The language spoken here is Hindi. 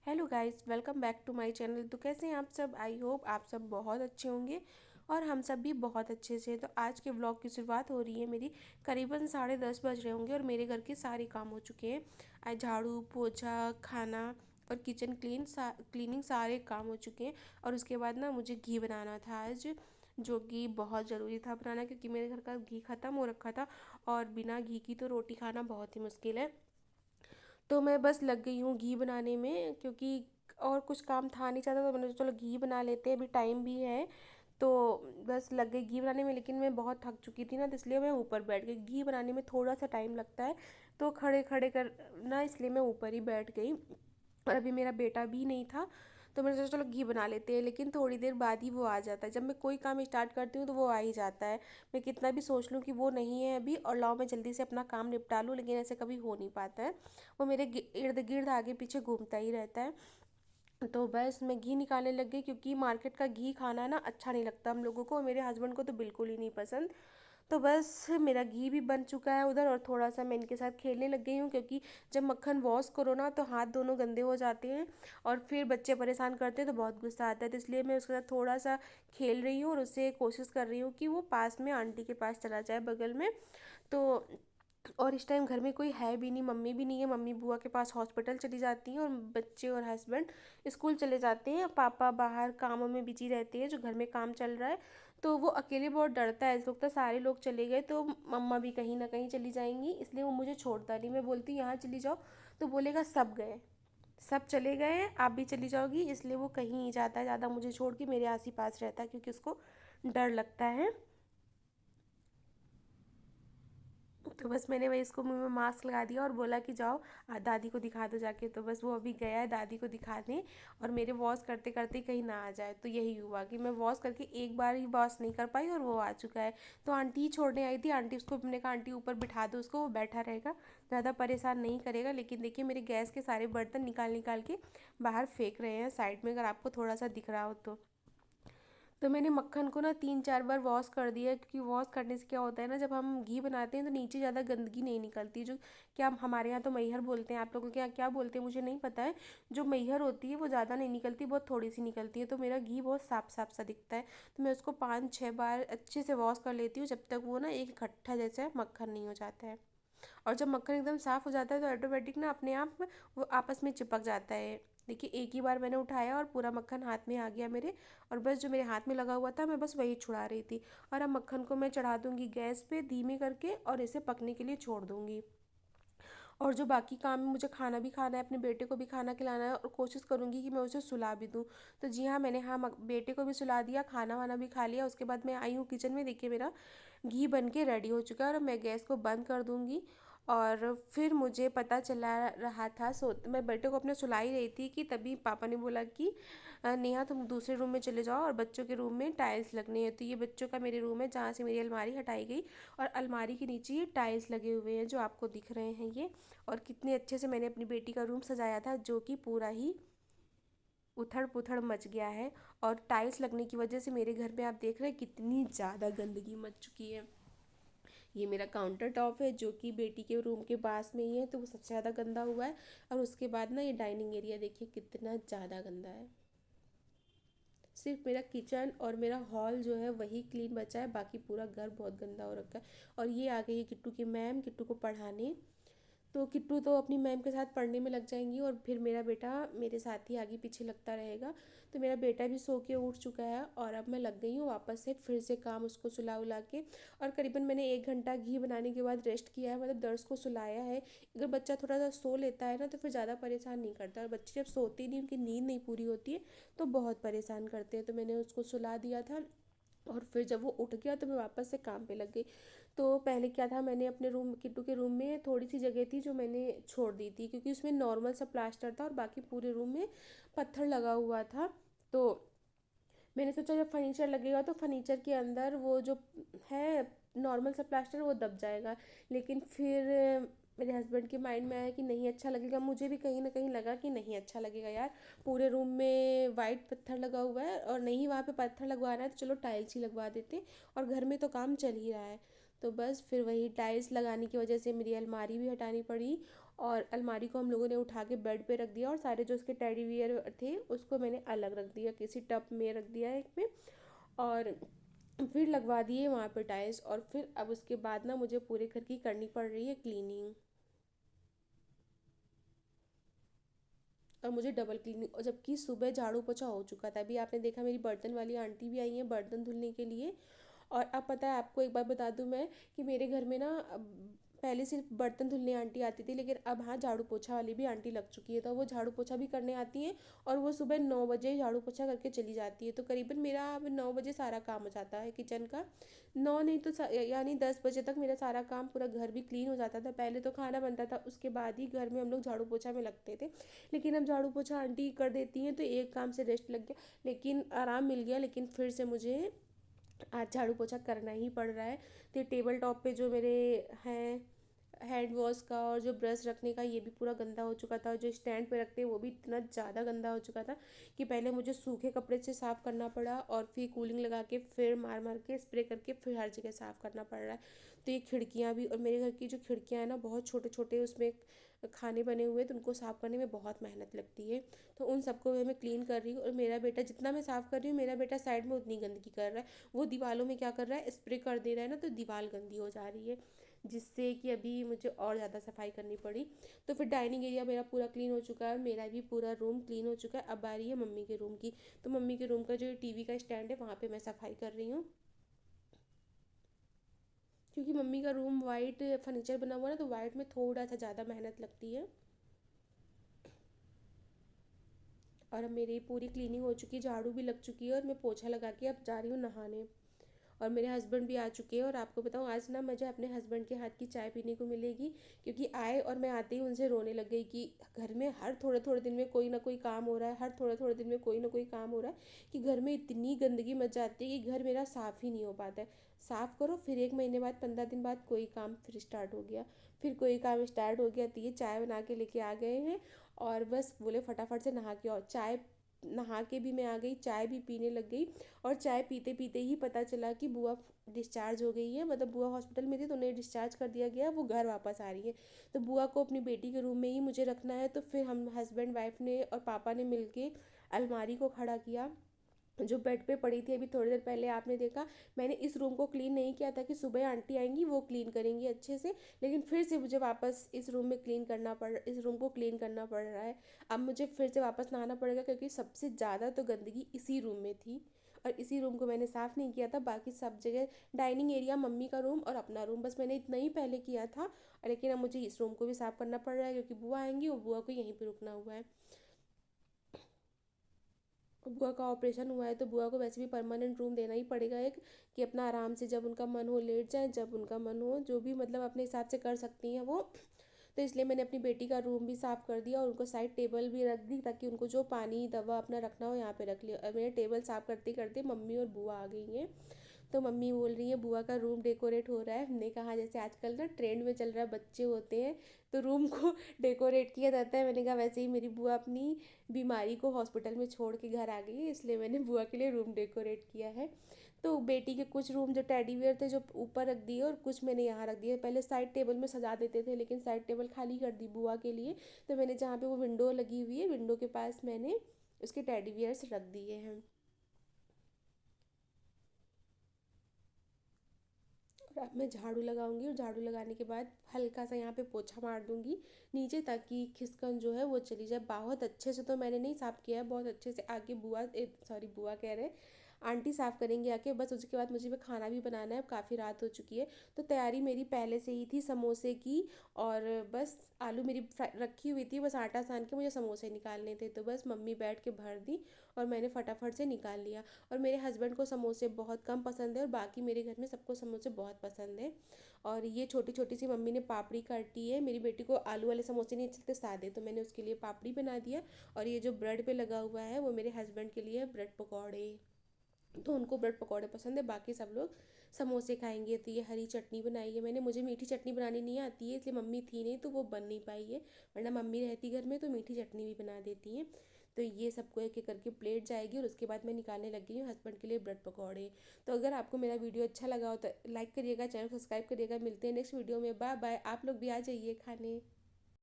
Hello guys, welcome back to my channel. तो कैसे हैं आप सब? आई होप आप सब बहुत अच्छे होंगे और हम सब भी बहुत अच्छे से हैं। तो आज के व्लॉग की शुरुआत हो रही है मेरी। करीबन 10:30 बज रहे होंगे और मेरे घर के सारे काम हो चुके हैं। आज झाड़ू पोछा खाना और किचन क्लीनिंग सारे काम हो चुके हैं। और उसके बाद ना मुझे घी बनाना था आज, जो कि बहुत ज़रूरी था बनाना, क्योंकि मेरे घर का घी ख़त्म हो रखा था और बिना घी की तो रोटी खाना बहुत ही मुश्किल है। तो मैं बस लग गई हूँ घी बनाने में, क्योंकि और कुछ काम था नहीं चाहता, तो मैंने सोचा चलो घी बना लेते हैं, अभी टाइम भी है। तो बस लग गई घी बनाने में, लेकिन मैं बहुत थक चुकी थी ना, तो इसलिए मैं ऊपर बैठ गई। घी बनाने में थोड़ा सा टाइम लगता है, तो खड़े खड़े कर ना, इसलिए मैं ऊपर ही बैठ गई। और अभी मेरा बेटा भी नहीं था, तो मैंने सोचा चलो घी बना लेते हैं, लेकिन थोड़ी देर बाद ही वो आ जाता है। जब मैं कोई काम स्टार्ट करती हूँ तो वो आ ही जाता है। मैं कितना भी सोच लूँ कि वो नहीं है अभी और लाओ मैं जल्दी से अपना काम निपटा लूँ, लेकिन ऐसे कभी हो नहीं पाता है। वो मेरे इर्द गिर्द आगे पीछे घूमता ही रहता है। तो बस मैं घी निकालने लग गई, क्योंकि मार्केट का घी खाना ना अच्छा नहीं लगता हम लोगों को, और मेरे हस्बैंड को तो बिल्कुल ही नहीं पसंद। तो बस मेरा घी भी बन चुका है उधर, और थोड़ा सा मैं इनके साथ खेलने लग गई हूँ, क्योंकि जब मक्खन वॉश करो ना तो हाथ दोनों गंदे हो जाते हैं और फिर बच्चे परेशान करते हैं तो बहुत गुस्सा आता है। तो इसलिए मैं उसके साथ थोड़ा सा खेल रही हूँ और उससे कोशिश कर रही हूँ कि वो पास में आंटी के पास चला जाए बगल में। तो और इस टाइम घर में कोई है भी नहीं, मम्मी भी नहीं है, मम्मी बुआ के पास हॉस्पिटल चली जाती हैं और बच्चे और हस्बैंड स्कूल चले जाते हैं। पापा बाहर कामों में बिजी रहते हैं, जो घर में काम चल रहा है। तो वो अकेले बहुत डरता है, इस वक्त तो सारे लोग चले गए तो मम्मा भी कहीं ना कहीं चली जाएंगी, इसलिए वो मुझे छोड़ता नहीं। मैं बोलती यहाँ चली जाओ तो बोलेगा सब गए, सब चले गए हैं, आप भी चली जाओगी, इसलिए वो कहीं नहीं जाता है ज़्यादा मुझे छोड़ के, मेरे आस ही पास रहता है, क्योंकि उसको डर लगता है। तो बस मैंने वही इसको मुंह में मास्क लगा दिया और बोला कि जाओ दादी को दिखा दो जाके। तो बस वो अभी गया है दादी को दिखाने, और मेरे वॉश करते करते कहीं ना आ जाए। तो यही हुआ कि मैं वॉश करके एक बार ही वॉश नहीं कर पाई और वो आ चुका है। तो आंटी ही छोड़ने आई थी, आंटी उसको, हमने कहा आंटी ऊपर बिठा दो उसको, वो बैठा रहेगा, ज़्यादा परेशान नहीं करेगा। लेकिन देखिए मेरे गैस के सारे बर्तन निकाल निकाल के बाहर फेंक रहे हैं साइड में, अगर आपको थोड़ा सा दिख रहा हो तो मैंने मक्खन को ना 3-4 बार वॉश कर दिया, क्योंकि वॉश करने से क्या होता है ना, जब हम घी बनाते हैं तो नीचे ज़्यादा गंदगी नहीं निकलती। जो क्या हमारे यहाँ तो मैहर बोलते हैं, आप लोगों के यहाँ क्या बोलते हैं मुझे नहीं पता है। जो मैहर होती है वो ज़्यादा नहीं निकलती, बहुत थोड़ी सी निकलती है, तो मेरा घी बहुत साफ साफ सा दिखता है। तो मैं उसको 5-6 बार अच्छे से वॉश कर लेती हूँ, जब तक वो ना एक इकट्ठा जैसा मक्खन नहीं हो जाता है। और जब मक्खन एकदम साफ़ हो जाता है तो ऑटोमेटिक ना अपने आप वो आपस में चिपक जाता है। देखिए एक ही बार मैंने उठाया और पूरा मक्खन हाथ में आ गया मेरे, और बस जो मेरे हाथ में लगा हुआ था मैं बस वही छुड़ा रही थी। और अब मक्खन को मैं चढ़ा दूंगी गैस पे धीमे करके और इसे पकने के लिए छोड़ दूंगी। और जो बाकी काम है, मुझे खाना भी खाना है, अपने बेटे को भी खाना खिलाना है, और कोशिश करूंगी कि मैं उसे सुला भी दूँ। तो जी हाँ, मैंने हाँ बेटे को भी सुला दिया, खाना वाना भी खा लिया। उसके बाद मैं आई हूँ किचन में, देखिए मेरा घी बन के रेडी हो चुका है और मैं गैस को बंद कर दूंगी। और फिर मुझे पता चला रहा था, मैं बेटे को अपने सुला ही रही थी कि तभी पापा ने बोला कि नेहा तुम दूसरे रूम में चले जाओ और बच्चों के रूम में टाइल्स लगने हैं। तो ये बच्चों का मेरे रूम है, जहाँ से मेरी अलमारी हटाई गई, और अलमारी के नीचे ये टाइल्स लगे हुए हैं जो आपको दिख रहे हैं ये। और कितने अच्छे से मैंने अपनी बेटी का रूम सजाया था, जो कि पूरा ही उथड़ पुथड़ मच गया है। और टाइल्स लगने की वजह से मेरे घर में आप देख रहे हैं कितनी ज़्यादा गंदगी मच चुकी है। ये मेरा काउंटर टॉप है, जो कि बेटी के रूम के पास में ही है, तो वो सबसे ज़्यादा गंदा हुआ है। और उसके बाद ना ये डाइनिंग एरिया देखिए कितना ज़्यादा गंदा है। सिर्फ मेरा किचन और मेरा हॉल जो है वही क्लीन बचा है, बाकी पूरा घर बहुत गंदा हो रखा है। और ये आ गई है किट्टू की मैम, किट्टू को पढ़ाने। तो किट्टू तो अपनी मैम के साथ पढ़ने में लग जाएंगी, और फिर मेरा बेटा मेरे साथ ही आगे पीछे लगता रहेगा। तो मेरा बेटा भी सो के उठ चुका है, और अब मैं लग गई हूँ वापस से फिर से काम, उसको सुला उला के। और करीबन मैंने 1 घंटा घी बनाने के बाद रेस्ट किया है, मतलब दर्श को सुलाया है। अगर बच्चा थोड़ा सा सो लेता है ना तो फिर ज़्यादा परेशान नहीं करता, और बच्चे जब सोते नहीं, उनकी नींद नहीं पूरी होती है, तो बहुत परेशान करते हैं। तो मैंने उसको सुला दिया था, और फिर जब वो उठ गया तो मैं वापस से काम पे लग गई। तो पहले क्या था, मैंने अपने रूम, किट्टू के रूम में थोड़ी सी जगह थी जो मैंने छोड़ दी थी, क्योंकि उसमें नॉर्मल सा प्लास्टर था और बाकी पूरे रूम में पत्थर लगा हुआ था। तो मैंने सोचा जब फर्नीचर लगेगा तो फर्नीचर के अंदर वो जो है नॉर्मल सा प्लास्टर वो दब जाएगा। लेकिन फिर मेरे हस्बैंड के माइंड में आया कि नहीं अच्छा लगेगा, मुझे भी कहीं ना कहीं लगा कि नहीं अच्छा लगेगा यार, पूरे रूम में वाइट पत्थर लगा हुआ है और नहीं वहाँ पे पत्थर लगवाना है तो चलो टाइल्स ही लगवा देते, और घर में तो काम चल ही रहा है। तो बस फिर वही टाइल्स लगाने की वजह से मेरी अलमारी भी हटानी पड़ी, और अलमारी को हम लोगों ने उठा के बेड पे रख दिया और सारे जो उसके टेडी बियर थे उसको मैंने अलग रख दिया, किसी टब में रख दिया एक में। और फिर लगवा दिए वहाँ पे टाइल्स। और फिर अब उसके बाद ना मुझे पूरे घर की करनी पड़ रही है क्लीनिंग। और मुझे डबल क्लीनिंग, और जबकि सुबह झाड़ू पोछा हो चुका था। अभी आपने देखा मेरी बर्तन वाली आंटी भी आई हैं बर्तन धुलने के लिए। और अब पता है आपको, एक बार बता दूं मैं कि मेरे घर में ना पहले सिर्फ बर्तन धुलने आंटी आती थी, लेकिन अब हाँ झाड़ू पोछा वाली भी आंटी लग चुकी है। तो वो झाड़ू पोछा भी करने आती हैं और वो सुबह 9 बजे झाड़ू पोछा करके चली जाती है। तो करीबन मेरा अब 9 बजे सारा काम हो जाता है किचन का। 9 नहीं तो यानी 10 बजे तक मेरा सारा काम, पूरा घर भी क्लीन हो जाता था। पहले तो खाना बनता था, उसके बाद ही घर में हम लोग झाड़ू पोछा में लगते थे। लेकिन अब झाड़ू पोछा आंटी कर देती हैं तो एक काम से रेस्ट लग गया, लेकिन आराम मिल गया। लेकिन फिर से मुझे आज झाड़ू पोछा करना ही पड़ रहा है। तो टेबल टॉप पे जो मेरे हैं हैंड वॉश का और जो ब्रश रखने का, ये भी पूरा गंदा हो चुका था। और जो स्टैंड पे रखते हैं वो भी इतना ज़्यादा गंदा हो चुका था कि पहले मुझे सूखे कपड़े से साफ़ करना पड़ा और फिर कूलिंग लगा के फिर मार मार के स्प्रे करके फिर हर जगह साफ़ करना पड़ रहा है। तो ये खिड़कियाँ भी, और मेरे घर की जो खिड़कियाँ हैं ना बहुत छोटे छोटे उसमें खाने बने हुए हैं, तो उनको साफ़ करने में बहुत मेहनत लगती है। तो उन सबको मैं क्लीन कर रही हूँ। और मेरा बेटा, जितना मैं साफ़ कर रही हूँ, मेरा बेटा साइड में उतनी गंदगी कर रहा है। वो दीवालों में क्या कर रहा है, स्प्रे कर दे रहा है ना, तो दीवार गंदी हो जा रही है, जिससे कि अभी मुझे और ज़्यादा सफाई करनी पड़ी। तो फिर डाइनिंग एरिया मेरा पूरा क्लीन हो चुका है, मेरा भी पूरा रूम क्लीन हो चुका है। अब आ रही है मम्मी के रूम की। तो मम्मी के रूम का जो टीवी का स्टैंड है वहाँ पे मैं सफाई कर रही हूँ, क्योंकि मम्मी का रूम वाइट फर्नीचर बना हुआ है ना, तो वाइट में थोड़ा सा ज़्यादा मेहनत लगती है। और अब मेरी पूरी क्लीनिंग हो चुकी है, झाड़ू भी लग चुकी है और मैं पोछा लगा के अब जा रही हूँ नहाने। और मेरे हस्बैंड भी आ चुके हैं। और आपको बताऊँ, आज ना मुझे अपने हस्बैंड के हाथ की चाय पीने को मिलेगी, क्योंकि आए और मैं आते ही उनसे रोने लग गई कि घर में हर थोड़े थोड़े दिन में कोई ना कोई काम हो रहा है, हर थोड़े थोड़े दिन में कोई ना कोई काम हो रहा है, कि घर में इतनी गंदगी मच जाती है कि घर मेरा साफ़ ही नहीं हो पाता है। साफ़ करो, फिर 1 महीने बाद 15 दिन बाद कोई काम फिर स्टार्ट हो गया, फिर कोई काम स्टार्ट हो गया। तो ये चाय बना के लेके आ गए हैं और बस बोले फटाफट से नहा के, और चाय नहा के भी मैं आ गई, चाय भी पीने लग गई। और चाय पीते पीते ही पता चला कि बुआ डिस्चार्ज हो गई है, मतलब बुआ हॉस्पिटल में थी तो उन्हें डिस्चार्ज कर दिया गया, वो घर वापस आ रही है। तो बुआ को अपनी बेटी के रूम में ही मुझे रखना है। तो फिर हम हस्बैंड वाइफ ने और पापा ने मिलके अलमारी को खड़ा किया, जो बेड पे पड़ी थी। अभी थोड़ी देर पहले आपने देखा, मैंने इस रूम को क्लीन नहीं किया था कि सुबह आंटी आएंगी वो क्लीन करेंगी अच्छे से, लेकिन फिर से मुझे वापस इस रूम में क्लीन करना पड़ इस रूम को क्लीन करना पड़ रहा है। अब मुझे फिर से वापस नहाना पड़ेगा, क्योंकि सबसे ज़्यादा तो गंदगी इसी रूम में थी। और इसी रूम को मैंने साफ़ नहीं किया था, बाकी सब जगह डाइनिंग एरिया, मम्मी का रूम और अपना रूम, बस मैंने इतना ही पहले किया था। लेकिन अब मुझे इस रूम को भी साफ़ करना पड़ रहा है, क्योंकि बुआ आएंगी और बुआ को यहीं पर रुकना हुआ है। बुआ का ऑपरेशन हुआ है तो बुआ को वैसे भी परमानेंट रूम देना ही पड़ेगा एक, कि अपना आराम से जब उनका मन हो लेट जाए, जब उनका मन हो जो भी मतलब अपने हिसाब से कर सकती हैं वो। तो इसलिए मैंने अपनी बेटी का रूम भी साफ़ कर दिया और उनको साइड टेबल भी रख दी, ताकि उनको जो पानी दवा अपना रखना हो यहाँ पे रख लिया। और मेरे टेबल साफ़ करते करते मम्मी और बुआ आ गई हैं। तो मम्मी बोल रही है बुआ का रूम डेकोरेट हो रहा है। हमने कहा जैसे आजकल ना ट्रेंड में चल रहा है, बच्चे होते हैं तो रूम को डेकोरेट किया जाता है। मैंने कहा वैसे ही मेरी बुआ अपनी बीमारी को हॉस्पिटल में छोड़ के घर आ गई है, इसलिए मैंने बुआ के लिए रूम डेकोरेट किया है। तो बेटी के कुछ रूम जो टेडी बियर थे जो ऊपर रख दिए और कुछ मैंने यहाँ रख दिए। पहले साइड टेबल में सजा देते थे, लेकिन साइड टेबल खाली कर दी बुआ के लिए। तो मैंने जहाँ पे वो विंडो लगी हुई है, विंडो के पास मैंने उसके टेडी बियर्स रख दिए हैं। और अब मैं झाड़ू लगाऊंगी और झाड़ू लगाने के बाद हल्का सा यहाँ पे पोछा मार दूंगी नीचे, ताकि खिसकन जो है वो चली जाए। बहुत अच्छे से तो मैंने नहीं साफ़ किया है, बहुत अच्छे से आगे बुआ, सॉरी बुआ कह रहे, आंटी साफ़ करेंगे आके। बस उसके बाद मुझे भी खाना भी बनाना है, अब काफ़ी रात हो चुकी है। तो तैयारी मेरी पहले से ही थी समोसे की। और बस आलू मेरी रखी हुई थी, बस आटा सान के मुझे समोसे निकालने थे, तो बस मम्मी बैठ के भर दी और मैंने फटाफट से निकाल लिया। और मेरे हस्बैंड को समोसे बहुत कम पसंद है और बाकी मेरे घर में सबको समोसे बहुत पसंद है। और ये छोटी छोटी सी मम्मी ने पापड़ी काटी है, मेरी बेटी को आलू वाले समोसे नहीं अच्छे लगते सादे, तो मैंने उसके लिए पापड़ी बना दिया। और ये जो ब्रेड पे लगा हुआ है वो मेरे हस्बैंड के लिए ब्रेड पकौड़े, तो उनको ब्रेड पकौड़े पसंद है, बाकी सब लोग समोसे खाएंगे। तो ये हरी चटनी बनाई है मैंने, मुझे मीठी चटनी बनानी नहीं आती है, इसलिए मम्मी थी नहीं तो वो बन नहीं पाई है, वरना मम्मी रहती घर में तो मीठी चटनी भी बना देती हैं। तो ये सबको एक एक करके प्लेट जाएगी और उसके बाद मैं निकालने लग गई हूँ हस्बैंड के लिए ब्रेड पकौड़े। तो अगर आपको मेरा वीडियो अच्छा लगा हो तो लाइक करिएगा, चैनल सब्सक्राइब करिएगा। मिलते हैं नेक्स्ट वीडियो में, बाय बाय। आप लोग भी आ जाइए खाने।